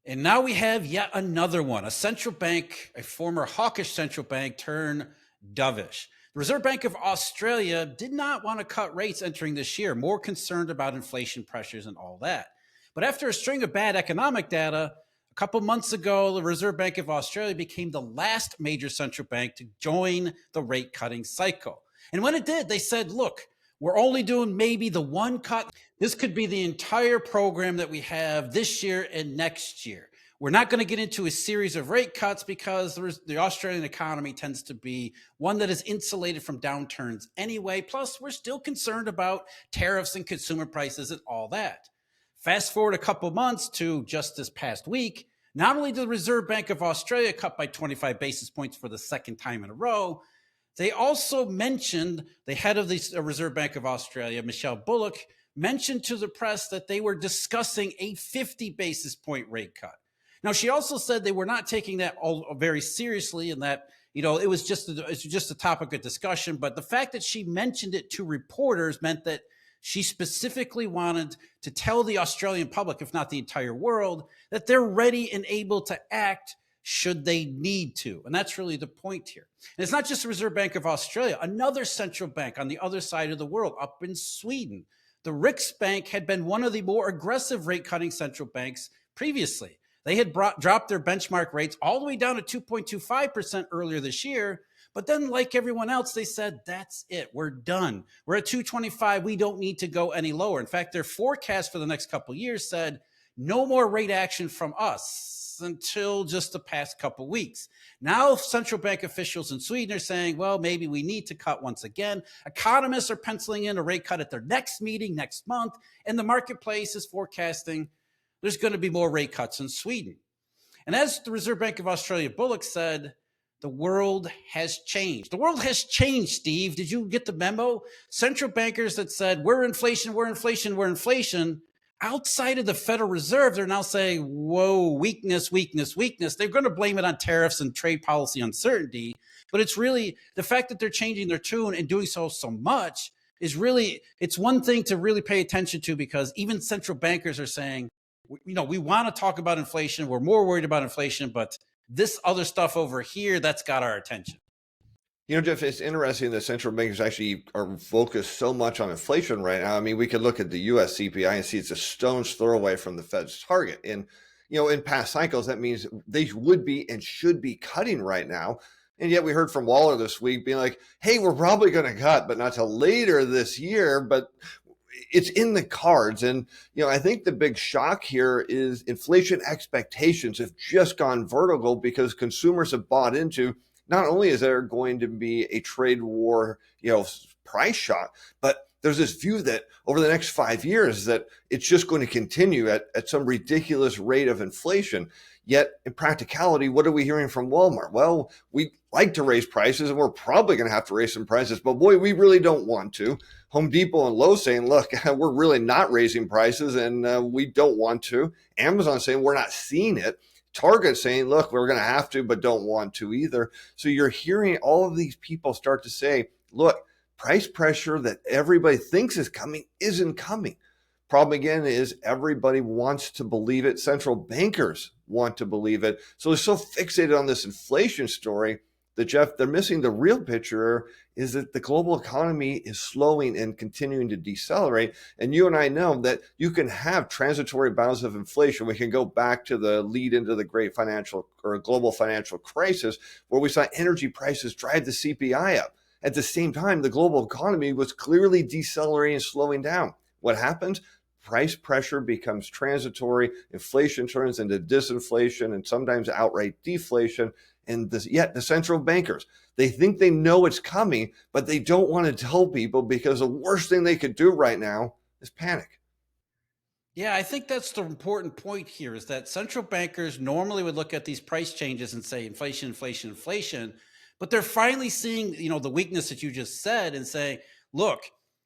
And now we have yet another one, a central bank, a former hawkish central bank turned dovish. The Reserve Bank of Australia did not want to cut rates entering this year, more concerned about inflation pressures and all that. But after a string of bad economic data, a couple months ago, the Reserve Bank of Australia became the last major central bank to join the rate cutting cycle. And when it did, they said, look, we're only doing maybe the one cut. This could be the entire program that we have this year and next year. We're not going to get into a series of rate cuts because the Australian economy tends to be one that is insulated from downturns anyway. Plus, we're still concerned about tariffs and consumer prices and all that. Fast forward a couple months to just this past week, not only did the Reserve Bank of Australia cut by 25 basis points for the second time in a row, they also mentioned the head of the Reserve Bank of Australia, Michelle Bullock, mentioned to the press that they were discussing a 50 basis point rate cut. Now, she also said they were not taking that all very seriously and that, it was just a topic of discussion. But the fact that she mentioned it to reporters meant that she specifically wanted to tell the Australian public, if not the entire world, that they're ready and able to act should they need to. And that's really the point here. And it's not just the Reserve Bank of Australia. Another central bank on the other side of the world, up in Sweden, the Riksbank had been one of the more aggressive rate-cutting central banks previously. They had dropped their benchmark rates all the way down to 2.25% earlier this year. But then, like everyone else, they said, that's it. We're done. We're at 225. We don't need to go any lower. In fact, their forecast for the next couple of years said no more rate action from us until just the past couple of weeks. Now, central bank officials in Sweden are saying, well, maybe we need to cut once again. Economists are penciling in a rate cut at their next meeting next month. And the marketplace is forecasting there's going to be more rate cuts in Sweden. And as the Reserve Bank of Australia Bullock said, the world has changed. The world has changed, Steve. Did you get the memo? Central bankers that said, we're inflation, we're inflation, we're inflation. Outside of the Federal Reserve, they're now saying, whoa, weakness, weakness, weakness. They're going to blame it on tariffs and trade policy uncertainty. But it's really the fact that they're changing their tune and doing so much is really, it's one thing to really pay attention to, because even central bankers are saying, we want to talk about inflation. We're more worried about inflation, but this other stuff over here, that's got our attention. Jeff, it's interesting that central bankers actually are focused so much on inflation right now. I mean, we could look at the U.S. CPI and see it's a stone's throw away from the Fed's target. And, in past cycles, that means they would be and should be cutting right now. And yet we heard from Waller this week being like, hey, we're probably going to cut, but not till later this year. But it's in the cards. And, I think the big shock here is inflation expectations have just gone vertical because consumers have bought into not only is there going to be a trade war, price shock, but there's this view that over the next 5 years that it's just going to continue at some ridiculous rate of inflation. Yet in practicality, what are we hearing from Walmart? Well, we like to raise prices and we're probably going to have to raise some prices, but boy, we really don't want to. Home Depot and Lowe's saying, look, we're really not raising prices and we don't want to. Amazon saying we're not seeing it. Target saying, look, we're going to have to, but don't want to either. So you're hearing all of these people start to say, look, price pressure that everybody thinks is coming isn't coming. Problem again is everybody wants to believe it. Central bankers want to believe it. So they're so fixated on this inflation story that, Jeff, they're missing the real picture is that the global economy is slowing and continuing to decelerate. And you and I know that you can have transitory bouts of inflation. We can go back to the lead into the great financial or global financial crisis where we saw energy prices drive the CPI up. At the same time, the global economy was clearly decelerating and slowing down. What happens? Price pressure becomes transitory, inflation turns into disinflation and sometimes outright deflation. And yet the central bankers, they think they know it's coming, but they don't want to tell people because the worst thing they could do right now is panic. Yeah, I think that's the important point here is that central bankers normally would look at these price changes and say inflation, inflation, inflation, but they're finally seeing, the weakness that you just said and saying, look,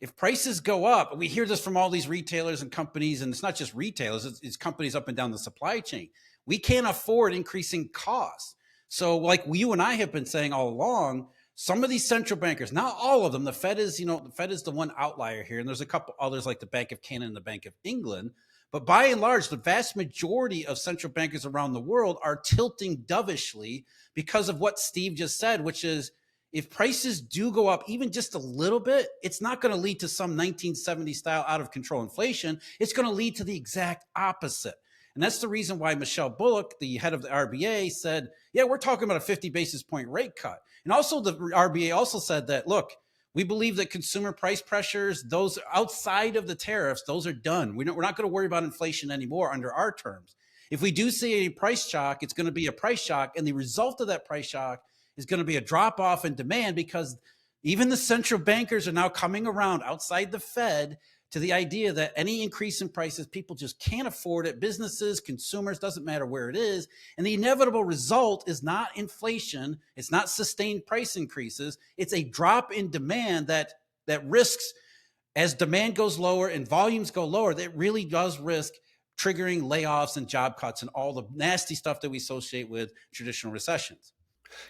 if prices go up, we hear this from all these retailers and companies, and it's not just retailers, it's companies up and down the supply chain. We can't afford increasing costs. So like you and I have been saying all along, some of these central bankers, not all of them, the Fed is the one outlier here. And there's a couple others like the Bank of Canada and the Bank of England. But by and large, the vast majority of central bankers around the world are tilting dovishly because of what Steve just said, which is if prices do go up even just a little bit, it's not going to lead to some 1970 style out of control inflation. It's going to lead to the exact opposite. And that's the reason why Michelle Bullock, the head of the RBA, said, yeah, we're talking about a 50 basis point rate cut. And also the RBA also said that, look, we believe that consumer price pressures, those outside of the tariffs, those are done. We're not going to worry about inflation anymore under our terms. If we do see a price shock, it's going to be a price shock. And the result of that price shock is going to be a drop off in demand because even the central bankers are now coming around outside the Fed to the idea that any increase in prices, people just can't afford it. Businesses, consumers, doesn't matter where it is. And the inevitable result is not inflation. It's not sustained price increases. It's a drop in demand that risks, as demand goes lower and volumes go lower, that really does risk triggering layoffs and job cuts and all the nasty stuff that we associate with traditional recessions.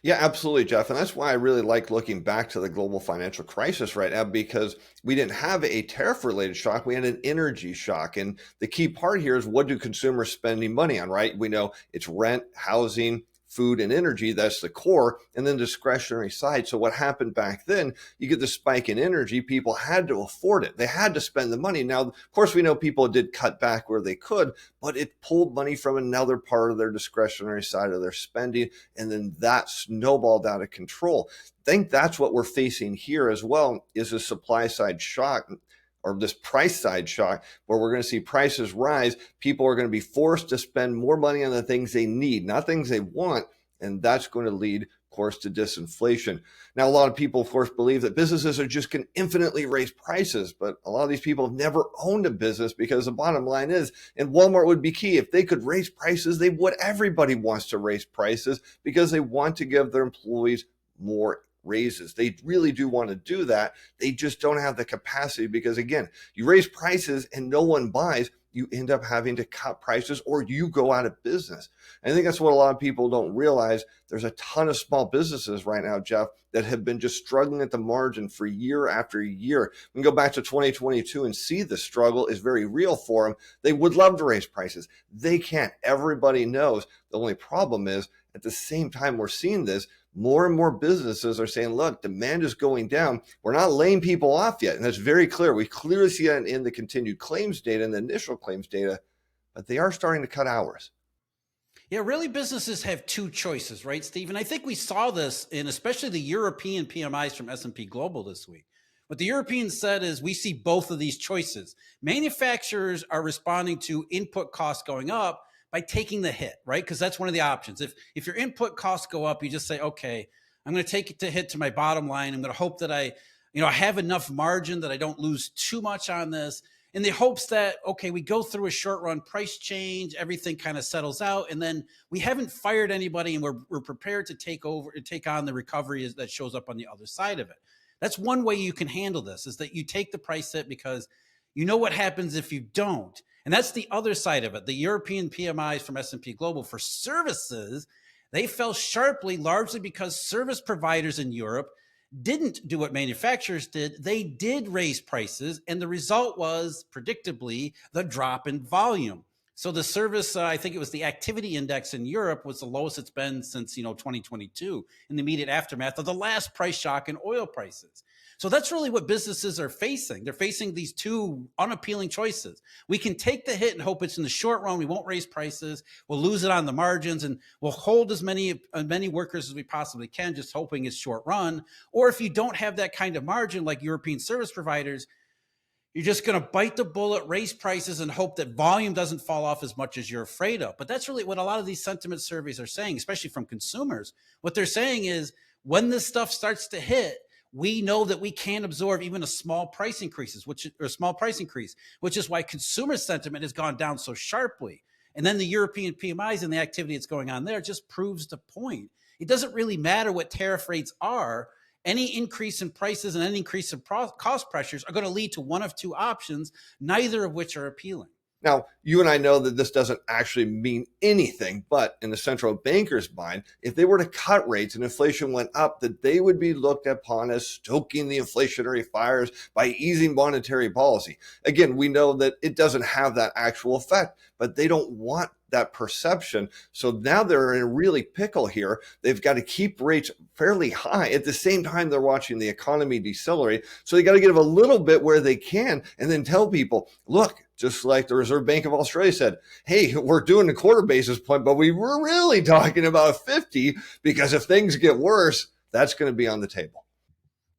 Yeah, absolutely, Jeff. And that's why I really like looking back to the global financial crisis right now, because we didn't have a tariff related shock. We had an energy shock. And the key part here is, what do consumers spending money on, right? We know it's rent, housing, food, and energy. That's the core, and then discretionary side. So what happened back then, you get the spike in energy, people had to afford it. They had to spend the money. Now, of course, we know people did cut back where they could, but it pulled money from another part of their discretionary side of their spending, and then that snowballed out of control. I think that's what we're facing here as well, is a supply side shock, or this price side shock, where we're going to see prices rise. People are going to be forced to spend more money on the things they need, not things they want. And that's going to lead, of course, to disinflation. Now, a lot of people, of course, believe that businesses are just going to infinitely raise prices. But a lot of these people have never owned a business, because the bottom line is, and Walmart would be key, if they could raise prices, they would. Everybody wants to raise prices because they want to give their employees more raises. They really do want to do that. They just don't have the capacity, because again, you raise prices and no one buys, you end up having to cut prices or you go out of business. And I think that's what a lot of people don't realize. There's a ton of small businesses right now, Jeff, that have been just struggling at the margin for year after year. We can go back to 2022 and see the struggle is very real for them. They would love to raise prices. They can't. Everybody knows. The only problem is, at the same time we're seeing this, more and more businesses are saying, look, demand is going down. We're not laying people off yet. And that's very clear. We clearly see that in the continued claims data and the initial claims data, but they are starting to cut hours. Yeah, really, businesses have two choices, right, Steve? And I think we saw this in especially the European PMIs from S&P Global this week. What the Europeans said is, we see both of these choices. Manufacturers are responding to input costs going up by taking the hit, right? Because that's one of the options. If your input costs go up, you just say, okay, I'm going to take the hit to my bottom line. I'm going to hope that I have enough margin that I don't lose too much on this, in the hopes that, okay, we go through a short run price change, everything kind of settles out, and then we haven't fired anybody, and we're prepared to take on the recovery that shows up on the other side of it. That's one way you can handle this, is that you take the price hit because you know what happens if you don't. And that's the other side of it. The European PMIs from S&P Global for services, they fell sharply, largely because service providers in Europe didn't do what manufacturers did. They did raise prices, and the result was, predictably, the drop in volume. So the service, I think it was the activity index in Europe, was the lowest it's been since 2022, in the immediate aftermath of the last price shock in oil prices. So that's really what businesses are facing. They're facing these two unappealing choices. We can take the hit and hope it's in the short run. We won't raise prices. We'll lose it on the margins, and we'll hold as many workers as we possibly can, just hoping it's short run. Or if you don't have that kind of margin, like European service providers, you're just going to bite the bullet, raise prices, and hope that volume doesn't fall off as much as you're afraid of. But that's really what a lot of these sentiment surveys are saying, especially from consumers. What they're saying is, when this stuff starts to hit, we know that we can't absorb even a small price increase, which is why consumer sentiment has gone down so sharply. And then the European PMIs and the activity that's going on there just proves the point. It doesn't really matter what tariff rates are. Any increase in prices and any increase in cost pressures are going to lead to one of two options, neither of which are appealing. Now, you and I know that this doesn't actually mean anything, but in the central banker's mind, if they were to cut rates and inflation went up, that they would be looked upon as stoking the inflationary fires by easing monetary policy. Again, we know that it doesn't have that actual effect, but they don't want that perception. So now they're in a really pickle here. They've got to keep rates fairly high. At the same time, they're watching the economy decelerate. So they got to give a little bit where they can and then tell people, look, just like the Reserve Bank of Australia said, hey, we're doing a quarter basis point, but we were really talking about 50 because if things get worse, that's going to be on the table.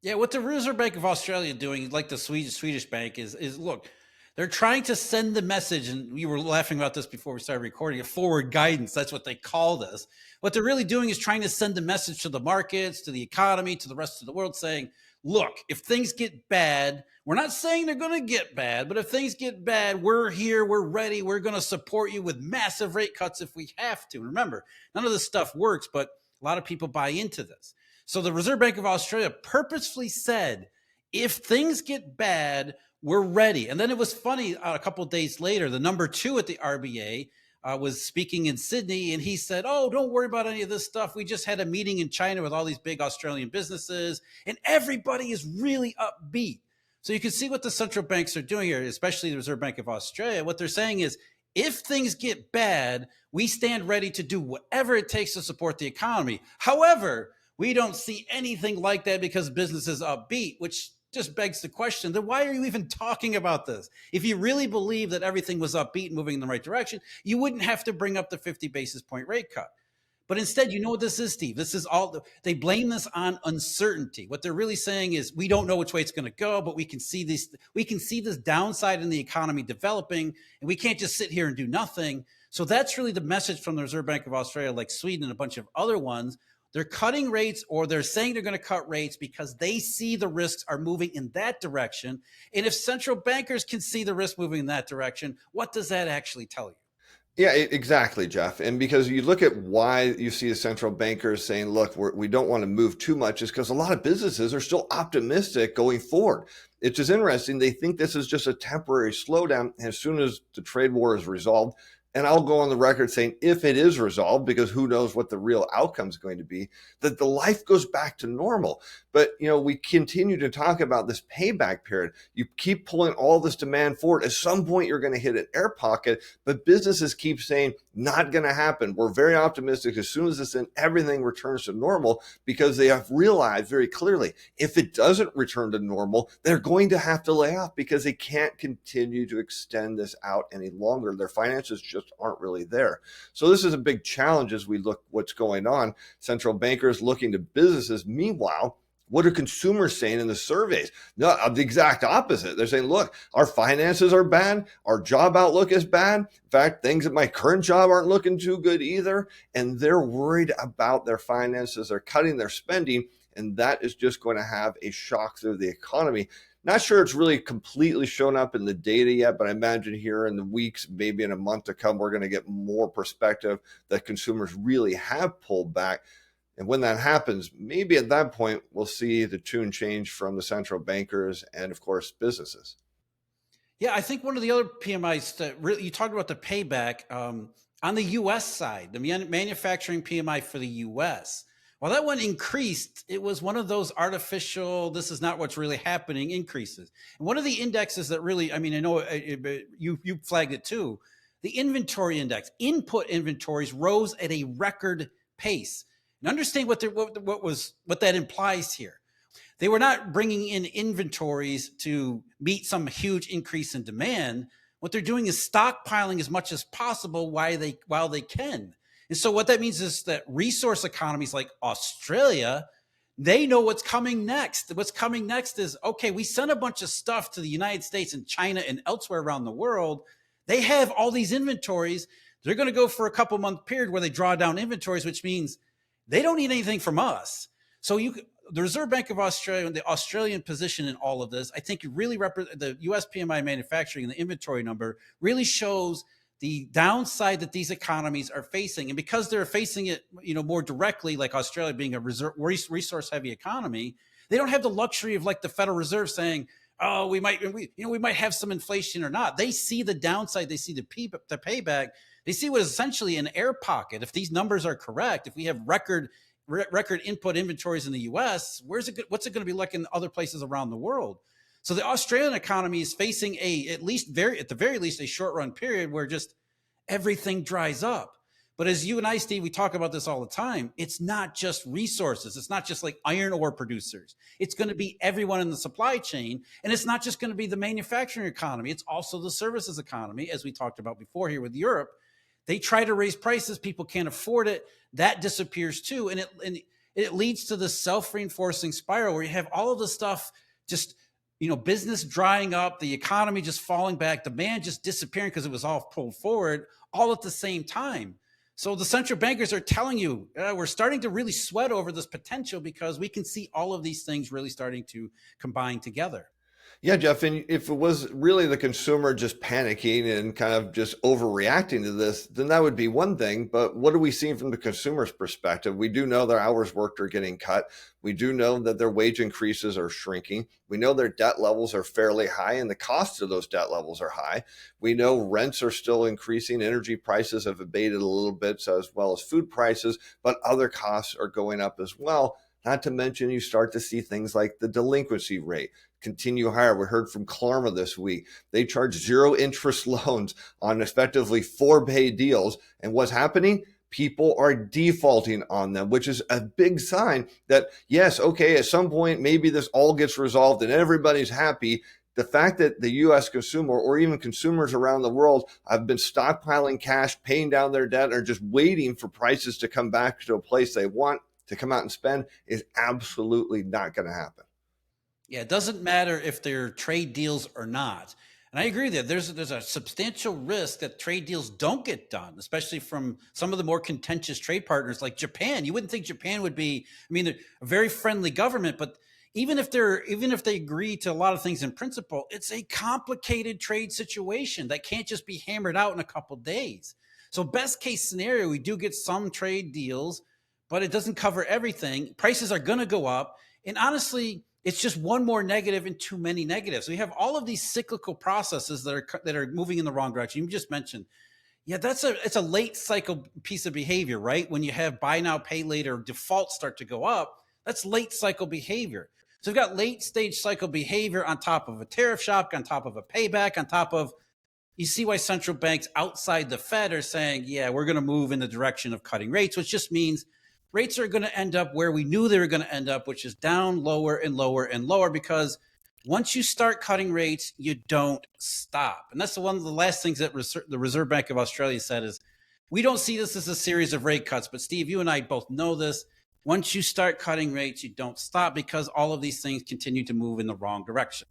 Yeah, what the Reserve Bank of Australia doing, like the Swedish bank, is look, they're trying to send the message, and we were laughing about this before we started recording, a forward guidance. That's what they call this. What they're really doing is trying to send a message to the markets, to the economy, to the rest of the world saying, look, if things get bad, we're not saying they're going to get bad, but if things get bad, we're here, we're ready, we're going to support you with massive rate cuts if we have to. And remember, none of this stuff works, but a lot of people buy into this. So the Reserve Bank of Australia purposefully said, if things get bad, we're ready. And then it was funny, a couple of days later, the number 2 at the RBA was speaking in Sydney, and he said, oh, don't worry about any of this stuff. We just had a meeting in China with all these big Australian businesses, and everybody is really upbeat. So you can see what the central banks are doing here, especially the Reserve Bank of Australia. What they're saying is, if things get bad, we stand ready to do whatever it takes to support the economy. However, we don't see anything like that because business is upbeat, which just begs the question, then why are you even talking about this? If you really believe that everything was upbeat and moving in the right direction, you wouldn't have to bring up the 50 basis point rate cut. But instead, you know what this is, Steve? This is all, they blame this on uncertainty. What they're really saying is we don't know which way it's going to go, but we can see this downside in the economy developing, and we can't just sit here and do nothing. So that's really the message from the Reserve Bank of Australia, like Sweden and a bunch of other ones. They're cutting rates, or they're saying they're going to cut rates because they see the risks are moving in that direction. And if central bankers can see the risk moving in that direction, what does that actually tell you? Yeah, exactly, Jeff. And because you look at why you see the central bankers saying, look, we don't want to move too much, is because a lot of businesses are still optimistic going forward. It's just interesting. They think this is just a temporary slowdown. As soon as the trade war is resolved, and I'll go on the record saying if it is resolved, because who knows what the real outcome is going to be, that the life goes back to normal. But, we continue to talk about this payback period. You keep pulling all this demand forward. At some point, you're going to hit an air pocket, but businesses keep saying, not going to happen. We're very optimistic as soon as this and everything returns to normal, because they have realized very clearly, if it doesn't return to normal, they're going to have to lay off because they can't continue to extend this out any longer. Their finances just aren't really there. So this is a big challenge as we look what's going on. Central bankers looking to businesses. Meanwhile, what are consumers saying in the surveys? No, the exact opposite. They're saying, look, our finances are bad. Our job outlook is bad. In fact, things at my current job aren't looking too good either. And they're worried about their finances. They're cutting their spending. And that is just going to have a shock through the economy. Not sure it's really completely shown up in the data yet, but I imagine here in the weeks, maybe in a month to come, we're going to get more perspective that consumers really have pulled back. And when that happens, maybe at that point, we'll see the tune change from the central bankers and, of course, businesses. Yeah, I think one of the other PMIs that really, you talked about the payback on the US side, the manufacturing PMI for the US. While that one increased, it was one of those artificial, this is not what's really happening increases. And one of the indexes that really, I mean, I know you flagged it too, the inventory index, input inventories rose at a record pace. And understand what that implies here. They were not bringing in inventories to meet some huge increase in demand. What they're doing is stockpiling as much as possible while they can. And so what that means is that resource economies like Australia, they know what's coming next. What's coming next is, okay, we sent a bunch of stuff to the United States and China and elsewhere around the world. They have all these inventories. They're going to go for a couple month period where they draw down inventories, which means they don't need anything from us. So the Reserve Bank of Australia and the Australian position in all of this, I think really the US PMI manufacturing and the inventory number really shows the downside that these economies are facing. And because they're facing it, more directly, like Australia being a resource heavy economy, they don't have the luxury of like the Federal Reserve saying, oh, we might have some inflation or not. They see the downside. They see the payback. They see what is essentially an air pocket. If these numbers are correct, if we have record input inventories in the U.S., what's it going to be like in other places around the world? So the Australian economy is facing at the very least, a short run period where just everything dries up. But as you and I, Steve, we talk about this all the time. It's not just resources. It's not just like iron ore producers. It's going to be everyone in the supply chain. And it's not just going to be the manufacturing economy. It's also the services economy, as we talked about before here with Europe. They try to raise prices. People can't afford it. That disappears too. And it leads to the self-reinforcing spiral where you have all of the stuff just, business drying up, the economy just falling back, demand just disappearing because it was all pulled forward all at the same time. So the central bankers are telling you, we're starting to really sweat over this potential because we can see all of these things really starting to combine together. Yeah, Jeff, and if it was really the consumer just panicking and kind of just overreacting to this, then that would be one thing. But what are we seeing from the consumer's perspective? We do know their hours worked are getting cut. We do know that their wage increases are shrinking. We know their debt levels are fairly high and the costs of those debt levels are high. We know rents are still increasing. Energy prices have abated a little bit, so as well as food prices, but other costs are going up as well. Not to mention, you start to see things like the delinquency rate continue higher. We heard from Klarma this week. They charge 0 interest loans on effectively 4-pay deals. And what's happening? People are defaulting on them, which is a big sign that, yes, okay, at some point, maybe this all gets resolved and everybody's happy. The fact that the U.S. consumer or even consumers around the world have been stockpiling cash, paying down their debt, or just waiting for prices to come back to a place they want to come out and spend is absolutely not going to happen. Yeah, it doesn't matter if they're trade deals or not. And I agree that there's a substantial risk that trade deals don't get done, especially from some of the more contentious trade partners like Japan. You wouldn't think Japan would be, they're a very friendly government, but even if they agree to a lot of things in principle, it's a complicated trade situation that can't just be hammered out in a couple of days. So best case scenario, we do get some trade deals, but it doesn't cover everything. Prices are going to go up. And honestly, it's just one more negative and too many negatives. We have all of these cyclical processes that are moving in the wrong direction. You just mentioned, yeah, it's a late cycle piece of behavior, right? When you have buy now, pay later defaults start to go up, that's late cycle behavior. So we've got late stage cycle behavior on top of a tariff shock, on top of a payback, on top of, you see why central banks outside the Fed are saying, yeah, we're going to move in the direction of cutting rates, which just means rates are going to end up where we knew they were going to end up, which is down lower and lower and lower, because once you start cutting rates, you don't stop. And that's one of the last things that the Reserve Bank of Australia said is, we don't see this as a series of rate cuts. But Steve, you and I both know this. Once you start cutting rates, you don't stop because all of these things continue to move in the wrong direction.